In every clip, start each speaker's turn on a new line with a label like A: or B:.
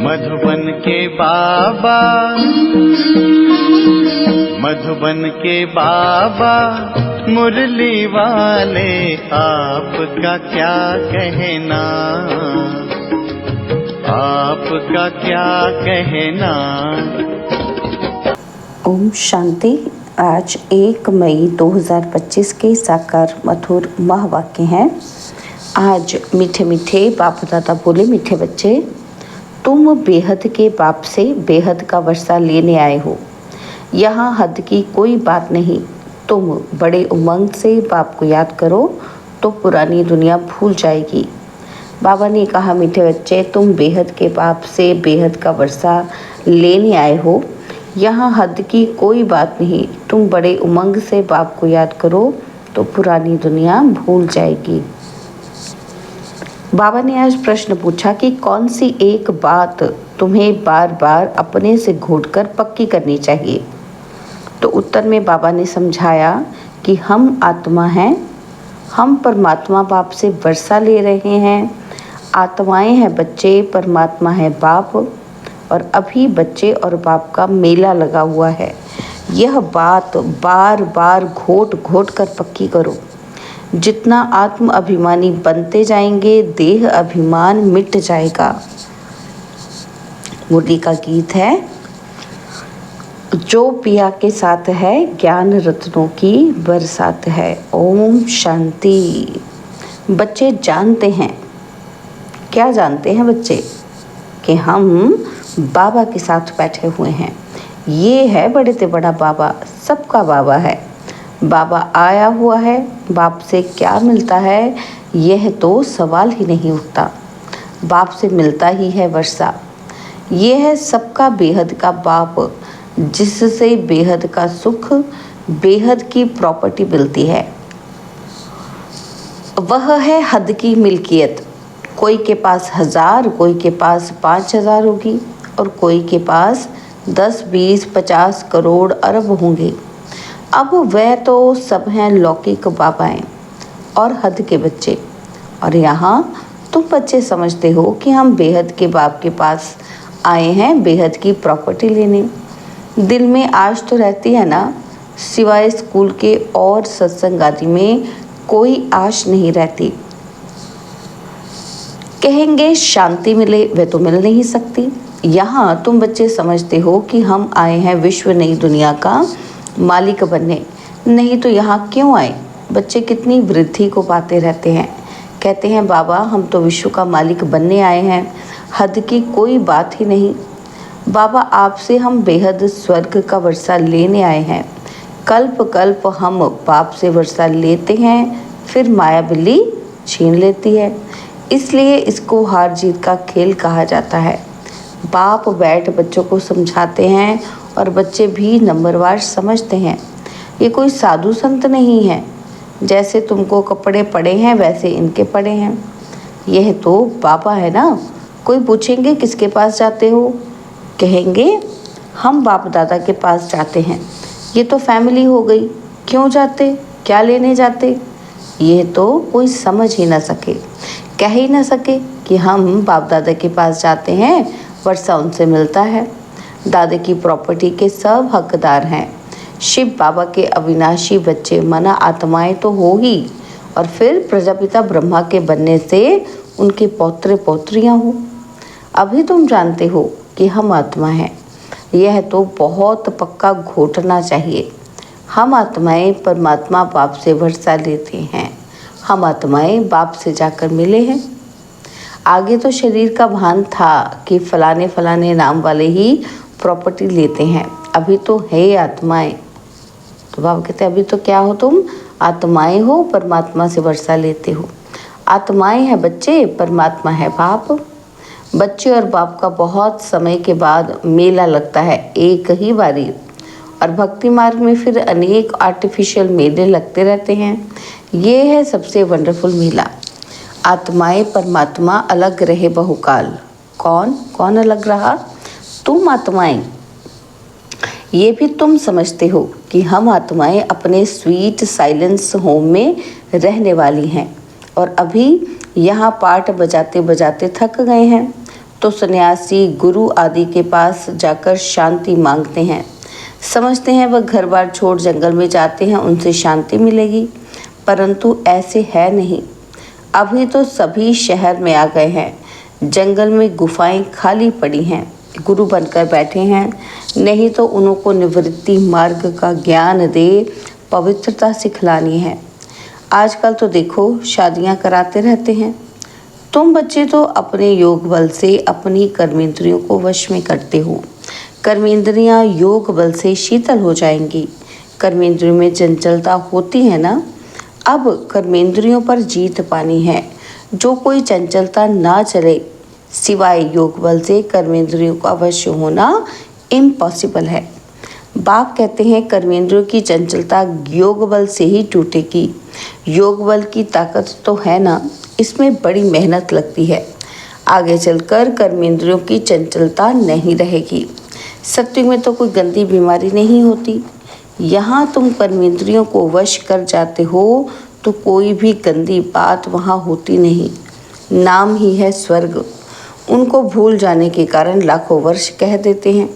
A: मधुबन के बाबा, मधुबन के बाबा मुरली वाले, आपका क्या कहना, आपका क्या कहना।
B: ओम शांति। आज 1 मई 2025 के साकार मधुर महावाक्य हैं। आज मीठे मीठे बाप दादा बोले, मीठे बच्चे, तुम बेहद के बाप से बेहद का वर्षा लेने आए हो। यहाँ हद की कोई बात नहीं। तुम बड़े उमंग से बाप को याद करो तो पुरानी दुनिया भूल जाएगी। बाबा ने कहा, मीठे बच्चे, तुम बेहद के बाप से बेहद का वर्षा लेने आए हो। यहाँ हद की कोई बात नहीं। तुम बड़े उमंग से बाप को याद करो तो पुरानी दुनिया भूल जाएगी। बाबा ने आज प्रश्न पूछा कि कौन सी एक बात तुम्हें बार बार अपने से घोटकर पक्की करनी चाहिए। तो उत्तर में बाबा ने समझाया कि हम आत्मा हैं, हम परमात्मा बाप से वर्षा ले रहे हैं। आत्माएं हैं बच्चे, परमात्मा है बाप, और अभी बच्चे और बाप का मेला लगा हुआ है। यह बात बार बार घोट घोट कर पक्की करो। जितना आत्म अभिमानी बनते जाएंगे, देह अभिमान मिट जाएगा। मुरली का गीत है, जो पिया के साथ है ज्ञान रत्नों की बरसात है। ओम शांति। बच्चे जानते हैं, क्या जानते हैं बच्चे? कि हम बाबा के साथ बैठे हुए हैं। ये है बड़े से बड़ा बाबा, सबका बाबा है। बाबा आया हुआ है। बाप से क्या मिलता है, यह तो सवाल ही नहीं उठता। बाप से मिलता ही है वर्षा। ये है सबका बेहद का बाप, जिससे बेहद का सुख, बेहद की प्रॉपर्टी मिलती है। वह है हद की मिल्कियत। कोई के पास 1000, कोई के पास 5000 होगी, और कोई के पास 10, 20, 50 करोड़ अरब होंगे। अब वह तो सब हैं लौकिक बाबाएं और हद के बच्चे। और यहाँ तुम बच्चे समझते हो कि हम बेहद के बाप के पास आए हैं बेहद की प्रॉपर्टी लेने। दिल में आज तो रहती है ना, सिवाय स्कूल के और सत्संग आदि में कोई आश नहीं रहती। कहेंगे शांति मिले, वह तो मिल नहीं सकती। यहाँ तुम बच्चे समझते हो कि हम आए हैं विश्व नई दुनिया का मालिक बनने। नहीं तो यहाँ क्यों आए? बच्चे कितनी वृद्धि को पाते रहते हैं। कहते हैं, बाबा हम तो विश्व का मालिक बनने आए हैं, हद की कोई बात ही नहीं। बाबा आपसे हम बेहद स्वर्ग का वर्षा लेने आए हैं। कल्प कल्प हम बाप से वर्षा लेते हैं, फिर माया बिल्ली छीन लेती है। इसलिए इसको हार जीत का खेल कहा जाता है। बाप बैठ बच्चों को समझाते हैं और बच्चे भी नंबरवार समझते हैं। ये कोई साधु संत नहीं है। जैसे तुमको कपड़े पड़े हैं वैसे इनके पड़े हैं। यह तो बाबा है ना। कोई पूछेंगे किसके पास जाते हो? कहेंगे हम बाप दादा के पास जाते हैं। ये तो फैमिली हो गई, क्यों जाते, क्या लेने जाते? यह तो कोई समझ ही ना सके, कह ही ना सके कि हम बाप दादा के पास जाते हैं, वर्षा उनसे मिलता है। दादा की प्रॉपर्टी के सब हकदार हैं। शिव बाबा के अविनाशी बच्चे मना आत्माएं तो हो ही, और फिर प्रजापिता ब्रह्मा के बनने से उनके पौत्र पौत्रियां हो। अभी तुम जानते हो कि हम आत्मा हैं। यह तो बहुत पक्का घोटना चाहिए। हम आत्माएं परमात्मा बाप से वर्षा लेते हैं। हम आत्माएं बाप से जाकर मिले हैं। आगे तो शरीर का भान था कि फलाने फलाने नाम वाले ही प्रॉपर्टी लेते हैं। अभी तो है आत्माएं। तो बाबा कहते हैं, अभी तो क्या हो तुम? आत्माएं हो, परमात्मा से वर्षा लेते हो। आत्माएं हैं बच्चे, परमात्मा है बाप। बच्चे और बाप का बहुत समय के बाद मेला लगता है, एक ही बारी। और भक्ति मार्ग में फिर अनेक आर्टिफिशियल मेले लगते रहते हैं। ये है सबसे वंडरफुल मेला। आत्माएं परमात्मा अलग रहे बहुकाल। कौन कौन अलग रहा? तुम आत्माएं। ये भी तुम समझते हो कि हम आत्माएं अपने स्वीट साइलेंस होम में रहने वाली हैं, और अभी यहाँ पाठ बजाते बजाते थक गए हैं। तो सन्यासी गुरु आदि के पास जाकर शांति मांगते हैं। समझते हैं वह घर बार छोड़ जंगल में जाते हैं, उनसे शांति मिलेगी, परंतु ऐसे है नहीं। अभी तो सभी शहर में आ गए हैं, जंगल में गुफाएं खाली पड़ी हैं, गुरु बनकर बैठे हैं। नहीं तो उनको निवृत्ति मार्ग का ज्ञान दे, पवित्रता सिखलानी है। आजकल तो देखो शादियां कराते रहते हैं। तुम बच्चे तो अपने योग बल से अपनी कर्मेंद्रियों को वश में करते हो। कर्मेंद्रियां योग बल से शीतल हो जाएंगी। कर्मेंद्रियों में चंचलता होती है ना, अब कर्मेंद्रियों पर जीत पानी है। जो कोई चंचलता ना चले, सिवाय योग बल से कर्मेंद्रियों का अवश्य होना इम्पॉसिबल है। बाप कहते हैं कर्मेंद्रियों की चंचलता योग बल से ही टूटेगी। योग बल की ताकत तो है ना, इसमें बड़ी मेहनत लगती है। आगे चलकर कर्मेंद्रियों की चंचलता नहीं रहेगी। सत्युग में तो कोई गंदी बीमारी नहीं होती। यहाँ तुम कर्मेंद्रियों को वश कर जाते हो तो कोई भी गंदी बात वहाँ होती नहीं। नाम ही है स्वर्ग। उनको भूल जाने के कारण लाखों वर्ष कह देते हैं।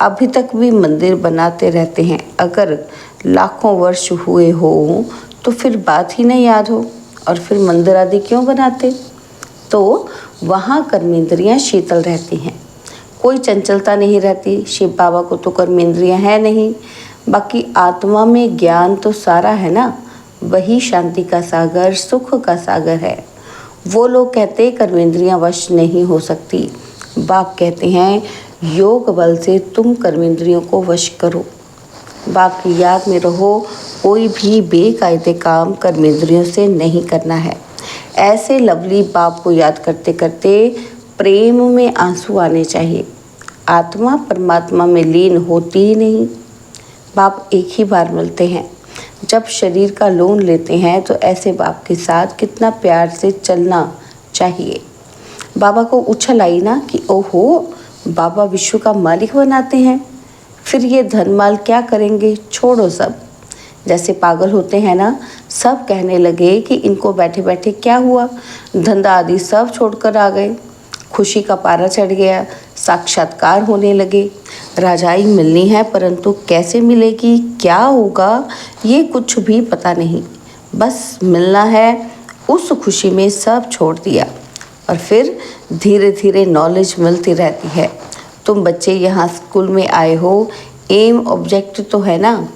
B: अभी तक भी मंदिर बनाते रहते हैं। अगर लाखों वर्ष हुए हो तो फिर बात ही नहीं याद हो, और फिर मंदिर आदि क्यों बनाते। तो वहाँ कर्मेंद्रियाँ शीतल रहती हैं, कोई चंचलता नहीं रहती। शिव बाबा को तो कर्मेंद्रियाँ है नहीं, बाकी आत्मा में ज्ञान तो सारा है ना। वही शांति का सागर, सुख का सागर है। वो लोग कहते कर्मेंद्रियाँ वश नहीं हो सकती। बाप कहते हैं योग बल से तुम कर्मेंद्रियों को वश करो। बाप की याद में रहो, कोई भी बेकायदे काम कर्मेंद्रियों से नहीं करना है। ऐसे लवली बाप को याद करते करते प्रेम में आंसू आने चाहिए। आत्मा परमात्मा में लीन होती ही नहीं। बाप एक ही बार मिलते हैं। जब शरीर का लोन लेते हैं तो ऐसे बाप के साथ कितना प्यार से चलना चाहिए। बाबा को उछल आई ना कि ओहो, बाबा विश्व का मालिक बनाते हैं, फिर ये धनमाल क्या करेंगे, छोड़ो सब। जैसे पागल होते हैं ना, सब कहने लगे कि इनको बैठे बैठे क्या हुआ, धंधा आदि सब छोड़कर आ गए। खुशी का पारा चढ़ गया, साक्षात्कार होने लगे। राजाई मिलनी है, परंतु कैसे मिलेगी, क्या होगा, ये कुछ भी पता नहीं। बस मिलना है, उस खुशी में सब छोड़ दिया। और फिर धीरे धीरे नॉलेज मिलती रहती है। तुम बच्चे यहाँ स्कूल में आए हो, एम ऑब्जेक्ट तो है ना,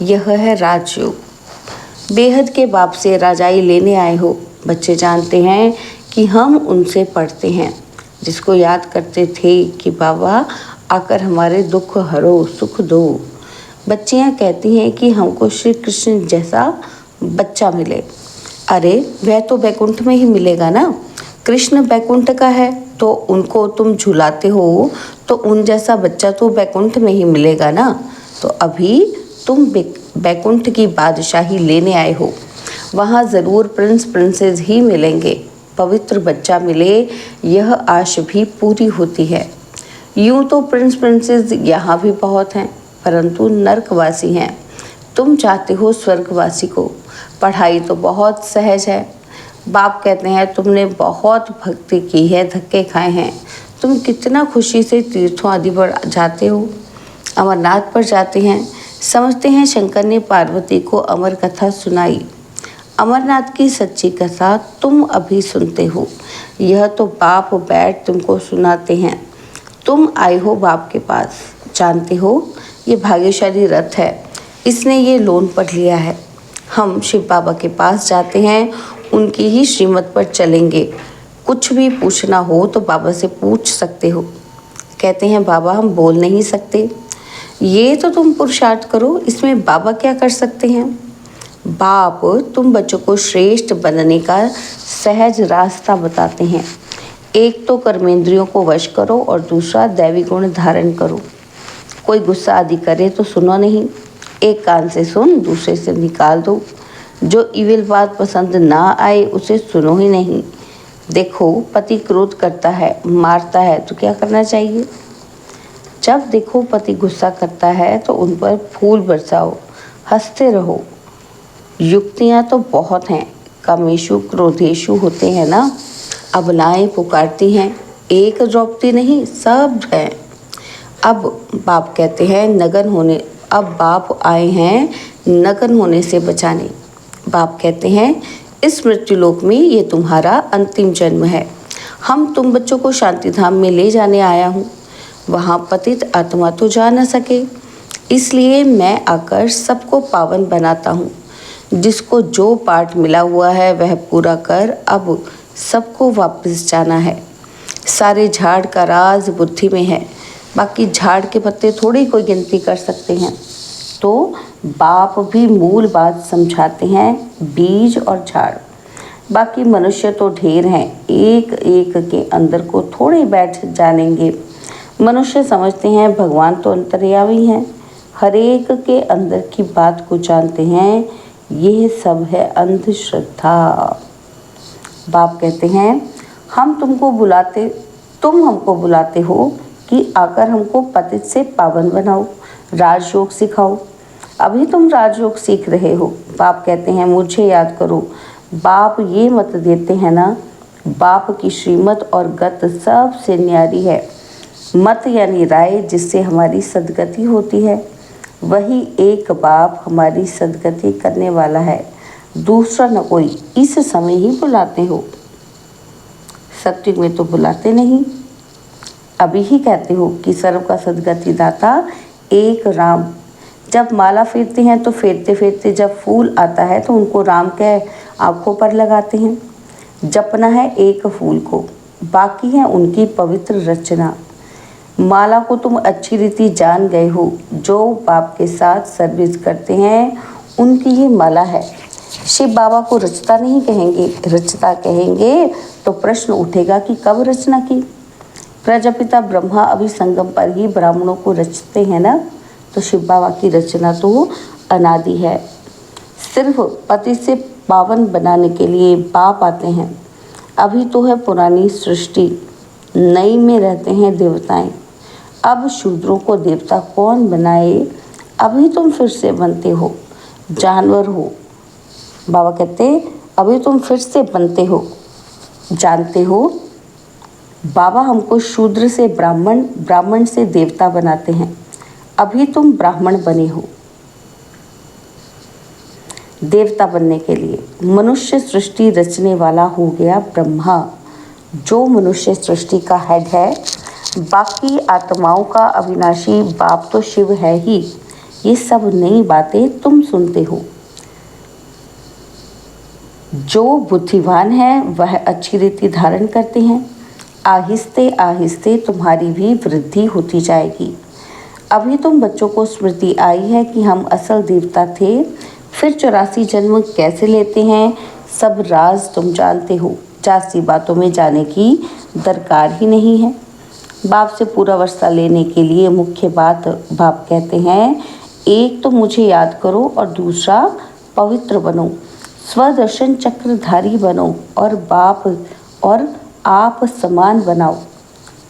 B: यह है राजयोग। बेहद के बाप से राजाई लेने आए हो। बच्चे जानते हैं कि हम उनसे पढ़ते हैं, जिसको याद करते थे कि बाबा आकर हमारे दुख हरो, सुख दो। बच्चियाँ कहती हैं कि हमको श्री कृष्ण जैसा बच्चा मिले। अरे वह तो बैकुंठ में ही मिलेगा ना। कृष्ण बैकुंठ का है तो उनको तुम झुलाते हो, तो उन जैसा बच्चा तो बैकुंठ में ही मिलेगा ना। तो अभी तुम बैकुंठ की बादशाही लेने आए हो, वहाँ ज़रूर प्रिंस प्रिंसेस ही मिलेंगे। पवित्र बच्चा मिले, यह आश भी पूरी होती है। यूँ तो प्रिंस प्रिंसेस यहाँ भी बहुत हैं, परंतु नर्कवासी हैं। तुम चाहते हो स्वर्गवासी को। पढ़ाई तो बहुत सहज है। बाप कहते हैं तुमने बहुत भक्ति की है, धक्के खाए हैं। तुम कितना खुशी से तीर्थों आदि पर जाते हो, अमरनाथ पर जाते हैं। समझते हैं शंकर ने पार्वती को अमर कथा सुनाई। अमरनाथ की सच्ची कथा तुम अभी सुनते हो। यह तो बाप बैठ तुमको सुनाते हैं। तुम आए हो बाप के पास। जानते हो ये भाग्यशाली रथ है, इसने ये लोन पर लिया है। हम शिव बाबा के पास जाते हैं, उनकी ही श्रीमत पर चलेंगे। कुछ भी पूछना हो तो बाबा से पूछ सकते हो। कहते हैं बाबा हम बोल नहीं सकते। ये तो तुम पुरुषार्थ करो, इसमें बाबा क्या कर सकते हैं। बाप तुम बच्चों को श्रेष्ठ बनने का सहज रास्ता बताते हैं। एक तो कर्मेंद्रियों को वश करो और दूसरा दैवी गुण धारण करो। कोई गुस्सा आदि करे तो सुनो नहीं, एक कान से सुन दूसरे से निकाल दो। जो इविल बात पसंद ना आए उसे सुनो ही नहीं। देखो पति क्रोध करता है, मारता है तो क्या करना चाहिए। जब देखो पति गुस्सा करता है तो उन पर फूल बरसाओ, हंसते रहो। युक्तियाँ तो बहुत हैं, कामेशु क्रोधेशु होते हैं ना। अबलाएं पुकारती हैं, एक द्रौपदी नहीं, सब है। अब बाप कहते हैं नगन होने, अब बाप आए हैं नगन होने से बचाने। बाप कहते हैं इस मृत्युलोक में ये तुम्हारा अंतिम जन्म है। हम तुम बच्चों को शांति धाम में ले जाने आया हूँ। वहाँ पतित आत्मा तो जा न सके, इसलिए मैं आकर सबको पावन बनाता हूँ। जिसको जो पाठ मिला हुआ है वह पूरा कर अब सबको वापस जाना है। सारे झाड़ का राज बुद्धि में है, बाकी झाड़ के पत्ते थोड़ी कोई गिनती कर सकते हैं। तो बाप भी मूल बात समझाते हैं, बीज और झाड़। बाकी मनुष्य तो ढेर हैं, एक एक के अंदर को थोड़े बैठ जानेंगे। मनुष्य समझते हैं भगवान तो अंतर्यामी हैं, हर एक के अंदर की बात को जानते हैं। यह सब है अंधश्रद्धा। बाप कहते हैं तुम हमको बुलाते हो कि आकर हमको पतित से पावन बनाओ, राजयोग सिखाओ। अभी तुम राजयोग सीख रहे हो। बाप कहते हैं मुझे याद करो। बाप ये मत देते हैं ना, बाप की श्रीमत और गत सबसे न्यारी है। मत यानी राय जिससे हमारी सदगति होती है, वही एक बाप हमारी सदगति करने वाला है, दूसरा न कोई। इस समय ही बुलाते हो, सत्युग में तो बुलाते नहीं। अभी ही कहते हो कि सर्व का सदगति दाता एक राम। जब माला फेरते हैं तो फेरते फेरते जब फूल आता है तो उनको राम के आँखों पर लगाते हैं। जपना है एक फूल को, बाकी है उनकी पवित्र रचना। माला को तुम अच्छी रीति जान गए हो। जो बाप के साथ सर्विस करते हैं उनकी ये माला है। शिव बाबा को रचता नहीं कहेंगे, रचता कहेंगे तो प्रश्न उठेगा कि कब रचना की। प्रजापिता ब्रह्मा अभी संगम पर ही ब्राह्मणों को रचते हैं ना, तो शिव बाबा की रचना तो अनादि है। सिर्फ पति से पावन बनाने के लिए बाप आते हैं। अभी तो है पुरानी सृष्टि, नई में रहते हैं देवताएं। अब शूद्रों को देवता कौन बनाए? अभी तुम फिर से बनते हो, जानवर हो। बाबा कहते अभी तुम फिर से बनते हो, जानते हो। बाबा हमको शूद्र से ब्राह्मण, ब्राह्मण से देवता बनाते हैं। अभी तुम ब्राह्मण बने हो। देवता बनने के लिए मनुष्य सृष्टि रचने वाला हो गया ब्रह्मा, जो मनुष्य सृष्टि का हेड है। बाकी आत्माओं का अविनाशी बाप तो शिव है ही। ये सब नई बातें तुम सुनते हो। जो बुद्धिमान है वह अच्छी रीति धारण करते हैं। आहिस्ते आहिस्ते तुम्हारी भी वृद्धि होती जाएगी। अभी तुम बच्चों को स्मृति आई है कि हम असल देवता थे, फिर 84 जन्म कैसे लेते हैं, सब राज तुम जानते हो। जास्ती बातों में जाने की दरकार ही नहीं है। बाप से पूरा वर्षा लेने के लिए मुख्य बात बाप कहते हैं, एक तो मुझे याद करो और दूसरा पवित्र बनो, स्वदर्शन चक्रधारी बनो और बाप और आप समान बनाओ।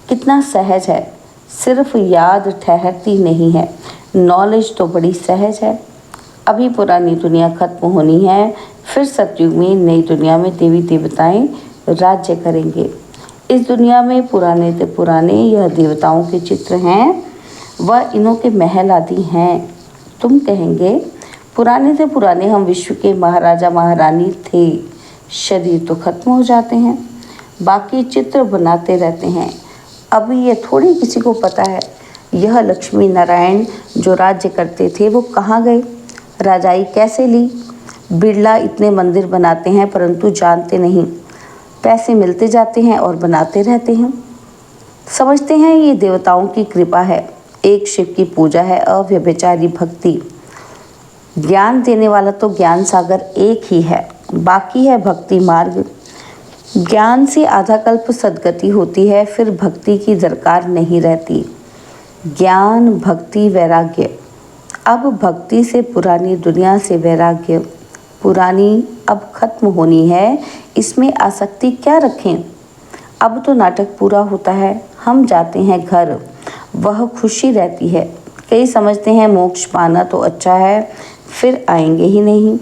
B: कितना सहज है, सिर्फ याद ठहरती नहीं है। नॉलेज तो बड़ी सहज है। अभी पुरानी दुनिया खत्म होनी है, फिर सतयुग में नई दुनिया में देवी देवताएं राज्य करेंगे। इस दुनिया में पुराने से पुराने यह देवताओं के चित्र हैं, वह इन्हों के महल आदि हैं। तुम कहेंगे पुराने से पुराने हम विश्व के महाराजा महारानी थे। शरीर तो खत्म हो जाते हैं, बाकी चित्र बनाते रहते हैं। अभी ये थोड़ी किसी को पता है यह लक्ष्मी नारायण जो राज्य करते थे वो कहाँ गए, राजाई कैसे ली। बिरला इतने मंदिर बनाते हैं परंतु जानते नहीं, पैसे मिलते जाते हैं और बनाते रहते हैं। समझते हैं ये देवताओं की कृपा है। एक शिव की पूजा है, अव्यभिचारी भक्ति। ज्ञान देने वाला तो ज्ञान सागर एक ही है, बाकी है भक्ति मार्ग। ज्ञान से आधा कल्प सद्गति होती है, फिर भक्ति की दरकार नहीं रहती। ज्ञान भक्ति वैराग्य। अब भक्ति से पुरानी दुनिया से वैराग्य। पुरानी अब खत्म होनी है, इसमें आसक्ति क्या रखें। अब तो नाटक पूरा होता है, हम जाते हैं घर, वह खुशी रहती है। कई समझते हैं मोक्ष पाना तो अच्छा है, फिर आएंगे ही नहीं।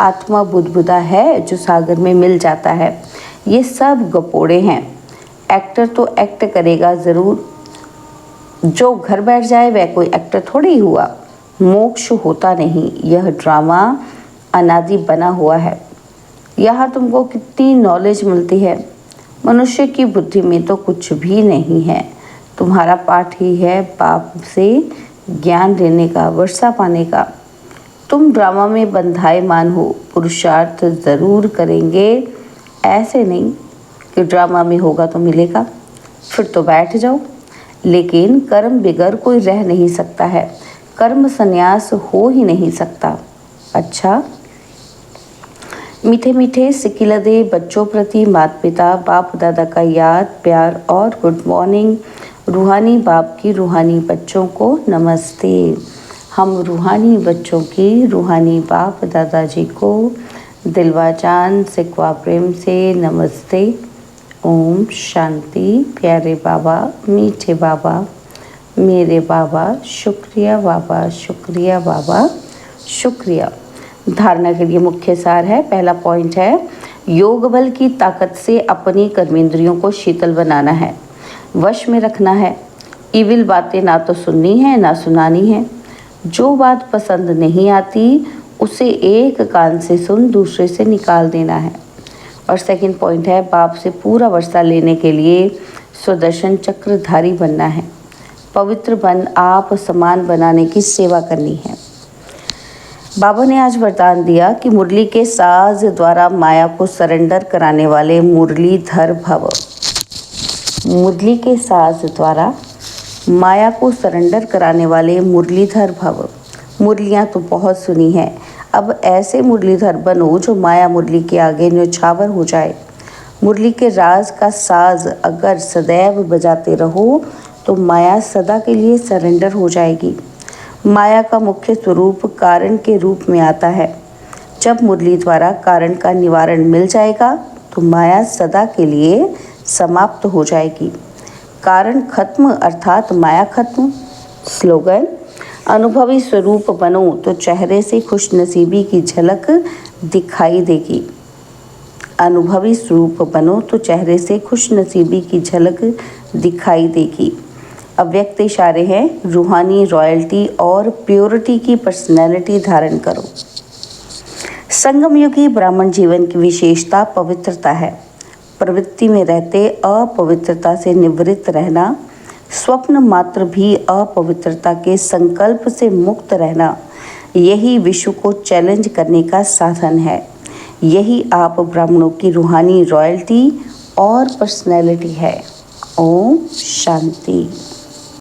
B: आत्मा बुदबुदा है जो सागर में मिल जाता है। ये सब गपोड़े हैं। एक्टर तो एक्ट करेगा ज़रूर, जो घर बैठ जाए वह कोई एक्टर थोड़ी ही हुआ। मोक्ष होता नहीं, यह ड्रामा अनादि बना हुआ है। यहाँ तुमको कितनी नॉलेज मिलती है। मनुष्य की बुद्धि में तो कुछ भी नहीं है। तुम्हारा पाठ ही है बाप से ज्ञान लेने का, वर्षा पाने का। तुम ड्रामा में बंधायमान हो, पुरुषार्थ ज़रूर करेंगे। ऐसे नहीं कि ड्रामा में होगा तो मिलेगा, फिर तो बैठ जाओ। लेकिन कर्म बिगर कोई रह नहीं सकता है, कर्म संन्यास हो ही नहीं सकता। अच्छा, मीठे मीठे सिकिलदे बच्चों प्रति माता पिता बाप दादा का याद प्यार और गुड मॉर्निंग। रूहानी बाप की रूहानी बच्चों को नमस्ते। हम रूहानी बच्चों की रूहानी बाप दादाजी को दिलवा जान सिकवा प्रेम से नमस्ते। ओम शांति। प्यारे बाबा, मीठे बाबा, मेरे बाबा, शुक्रिया बाबा, शुक्रिया बाबा, शुक्रिया। धारणा के लिए मुख्य सार है। पहला पॉइंट है, योग बल की ताकत से अपनी कर्मेंद्रियों को शीतल बनाना है, वश में रखना है। इविल बातें ना तो सुननी है ना सुनानी है। जो बात पसंद नहीं आती उसे एक कान से सुन दूसरे से निकाल देना है। और सेकंड पॉइंट है, बाप से पूरा वर्षा लेने के लिए सुदर्शन चक्रधारी बनना है। पवित्र बन आप समान बनाने की सेवा करनी है। बाबा ने आज वरदान दिया कि मुरली के साज द्वारा माया को सरेंडर कराने वाले मुरलीधर भव। मुरली के साज द्वारा माया को सरेंडर कराने वाले मुरलीधर भव। मुरलियाँ तो बहुत सुनी हैं, अब ऐसे मुरलीधर बनो जो माया मुरली के आगे न्यौछावर हो जाए। मुरली के राज का साज अगर सदैव बजाते रहो तो माया सदा के लिए सरेंडर हो जाएगी। माया का मुख्य स्वरूप कारण के रूप में आता है। जब मुरली द्वारा कारण का निवारण मिल जाएगा तो माया सदा के लिए समाप्त हो जाएगी। कारण खत्म अर्थात माया खत्म। स्लोगन, अनुभवी स्वरूप बनो तो चेहरे से खुशनसीबी की झलक दिखाई देगी। अनुभवी स्वरूप बनो तो चेहरे से खुशनसीबी की झलक दिखाई देगी। अव्यक्त इशारे हैं, रूहानी रॉयल्टी और प्योरिटी की पर्सनैलिटी धारण करो। संगम युगी ब्राह्मण जीवन की विशेषता पवित्रता है। प्रवृत्ति में रहते अपवित्रता से निवृत्त रहना, स्वप्न मात्र भी अपवित्रता के संकल्प से मुक्त रहना, यही विश्व को चैलेंज करने का साधन है। यही आप ब्राह्मणों की रूहानी रॉयल्टी और पर्सनैलिटी है। ओम शांति।